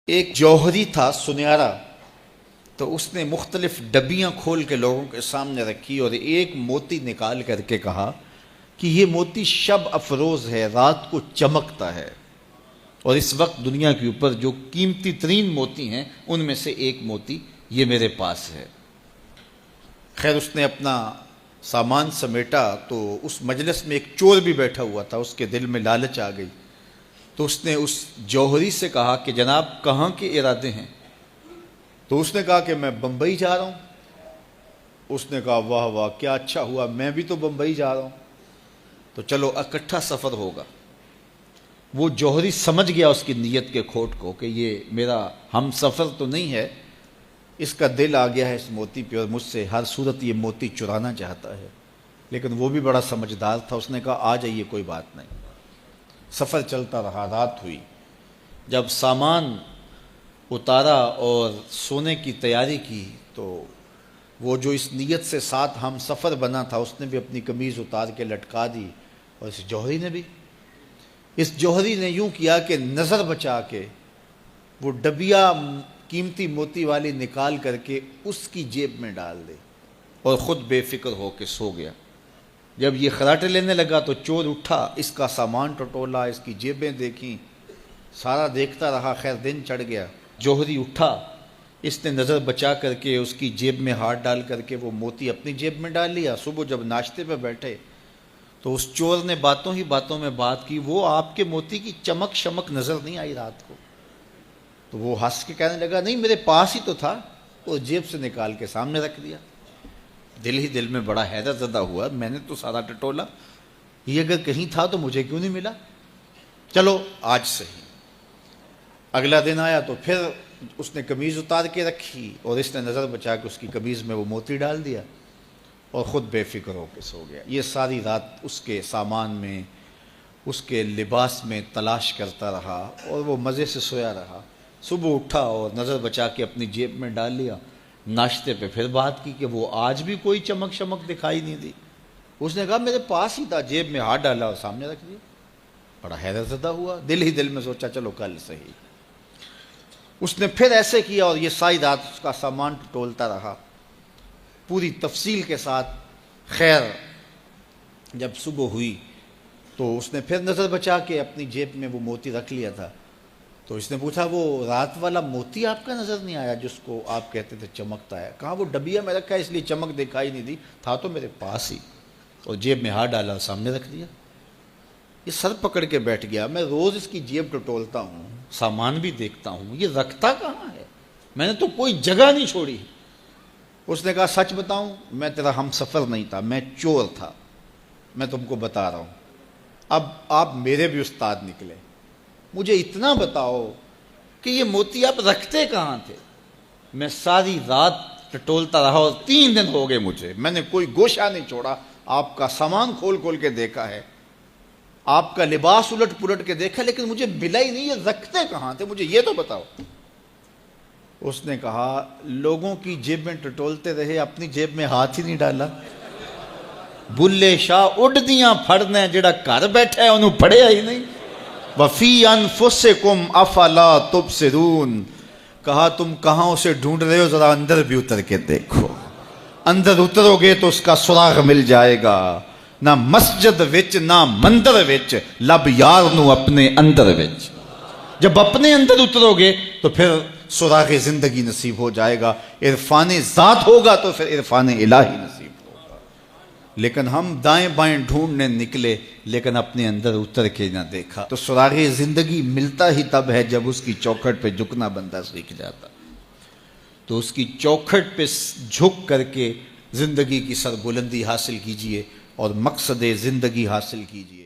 ایک جوہری تھا سنہرا، تو اس نے مختلف ڈبیاں کھول کے لوگوں کے سامنے رکھی اور ایک موتی نکال کر کے کہا کہ یہ موتی شب افروز ہے، رات کو چمکتا ہے، اور اس وقت دنیا کے اوپر جو قیمتی ترین موتی ہیں ان میں سے ایک موتی یہ میرے پاس ہے۔ خیر اس نے اپنا سامان سمیٹا تو اس مجلس میں ایک چور بھی بیٹھا ہوا تھا، اس کے دل میں لالچ آ گئی، تو اس نے اس جوہری سے کہا کہ جناب کہاں کے ارادے ہیں؟ تو اس نے کہا کہ میں بمبئی جا رہا ہوں۔ اس نے کہا واہ واہ کیا اچھا ہوا، میں بھی تو بمبئی جا رہا ہوں، تو چلو اکٹھا سفر ہوگا۔ وہ جوہری سمجھ گیا اس کی نیت کے کھوٹ کو کہ یہ میرا ہم سفر تو نہیں ہے، اس کا دل آ گیا ہے اس موتی پہ اور مجھ سے ہر صورت یہ موتی چرانا چاہتا ہے۔ لیکن وہ بھی بڑا سمجھدار تھا، اس نے کہا آ جائیے کوئی بات نہیں۔ سفر چلتا رہا، رات ہوئی، جب سامان اتارا اور سونے کی تیاری کی تو وہ جو اس نیت سے ساتھ ہم سفر بنا تھا اس نے بھی اپنی قمیض اتار کے لٹکا دی، اور اس جوہری نے بھی۔ اس جوہری نے یوں کیا کہ نظر بچا کے وہ ڈبیا قیمتی موتی والی نکال کر کے اس کی جیب میں ڈال دی اور خود بے فکر ہو کے سو گیا۔ جب یہ خراٹے لینے لگا تو چور اٹھا، اس کا سامان ٹٹولا، اس کی جیبیں دیکھیں، سارا دیکھتا رہا۔ خیر دن چڑھ گیا، جوہری اٹھا، اس نے نظر بچا کر کے اس کی جیب میں ہاتھ ڈال کر کے وہ موتی اپنی جیب میں ڈال لیا۔ صبح جب ناشتے پہ بیٹھے تو اس چور نے باتوں ہی باتوں میں بات کی، وہ آپ کے موتی کی چمک شمک نظر نہیں آئی رات کو؟ تو وہ ہنس کے کہنے لگا نہیں میرے پاس ہی تو تھا، اور جیب سے نکال کے سامنے رکھ دیا۔ دل ہی دل میں بڑا حیرت زدہ ہوا، میں نے تو سارا ٹٹولا، یہ اگر کہیں تھا تو مجھے کیوں نہیں ملا؟ چلو آج صحیح۔ اگلا دن آیا تو پھر اس نے قمیض اتار کے رکھی اور اس نے نظر بچا کے اس کی قمیض میں وہ موتی ڈال دیا اور خود بے فکر ہو کے سو گیا۔ یہ ساری رات اس کے سامان میں، اس کے لباس میں تلاش کرتا رہا اور وہ مزے سے سویا رہا۔ صبح اٹھا اور نظر بچا کے اپنی جیب میں ڈال لیا۔ ناشتے پہ پھر بات کی کہ وہ آج بھی کوئی چمک شمک دکھائی نہیں دی۔ اس نے کہا میرے پاس ہی تھا، جیب میں ہاتھ ڈالا اور سامنے رکھ دیا۔ بڑا حیرت زدہ ہوا، دل ہی دل میں سوچا چلو کل صحیح۔ اس نے پھر ایسے کیا اور یہ ساری رات اس کا سامان ٹٹولتا رہا پوری تفصیل کے ساتھ۔ خیر جب صبح ہوئی تو اس نے پھر نظر بچا کے اپنی جیب میں وہ موتی رکھ لیا تھا، تو اس نے پوچھا وہ رات والا موتی آپ کا نظر نہیں آیا جس کو آپ کہتے تھے چمکتا ہے؟ کہا وہ ڈبیا میں رکھا ہے اس لیے چمک دکھائی نہیں دی، تھا تو میرے پاس ہی، اور جیب میں ہاتھ ڈالا اور سامنے رکھ دیا۔ یہ سر پکڑ کے بیٹھ گیا، میں روز اس کی جیب ٹٹولتا ہوں، سامان بھی دیکھتا ہوں، یہ رکھتا کہاں ہے؟ میں نے تو کوئی جگہ نہیں چھوڑی۔ اس نے کہا سچ بتاؤں میں تیرا ہم سفر نہیں تھا، میں چور تھا، میں تم کو بتا رہا ہوں۔ اب آپ میرے بھی استاد نکلے، مجھے اتنا بتاؤ کہ یہ موتی آپ رکھتے کہاں تھے؟ میں ساری رات ٹٹولتا رہا اور 3 دن ہو گئے مجھے، میں نے کوئی گوشہ نہیں چھوڑا، آپ کا سامان کھول کھول کے دیکھا ہے، آپ کا لباس الٹ پلٹ کے دیکھا، لیکن مجھے ملا ہی نہیں، یہ رکھتے کہاں تھے؟ مجھے یہ تو بتاؤ۔ اس نے کہا لوگوں کی جیب میں ٹٹولتے رہے، اپنی جیب میں ہاتھ ہی نہیں ڈالا۔ بلے شاہ اڈ دیاں پھڑنے، جڑا گھر بیٹھا ہے انہوں پڑھیا ہی نہیں۔ وفی انفسکم افلا تبصرون، کہا تم کہاں اسے ڈھونڈ رہے ہو، ذرا اندر بھی اتر کے دیکھو، اندر اترو گے تو اس کا سراغ مل جائے گا۔ نہ مسجد وچ نہ مندر وچ، لب یار نو اپنے اندر وچ۔ جب اپنے اندر اترو گے تو پھر سراغ زندگی نصیب ہو جائے گا، عرفان ذات ہوگا تو پھر عرفان الہی نصیب ہوگا۔ لیکن ہم دائیں بائیں ڈھونڈنے نکلے لیکن اپنے اندر اتر کے نہ دیکھا۔ تو سراغ زندگی ملتا ہی تب ہے جب اس کی چوکھٹ پہ جھکنا بندہ سیکھ جاتا۔ تو اس کی چوکھٹ پہ جھک کر کے زندگی کی سربلندی حاصل کیجئے اور مقصد زندگی حاصل کیجیے۔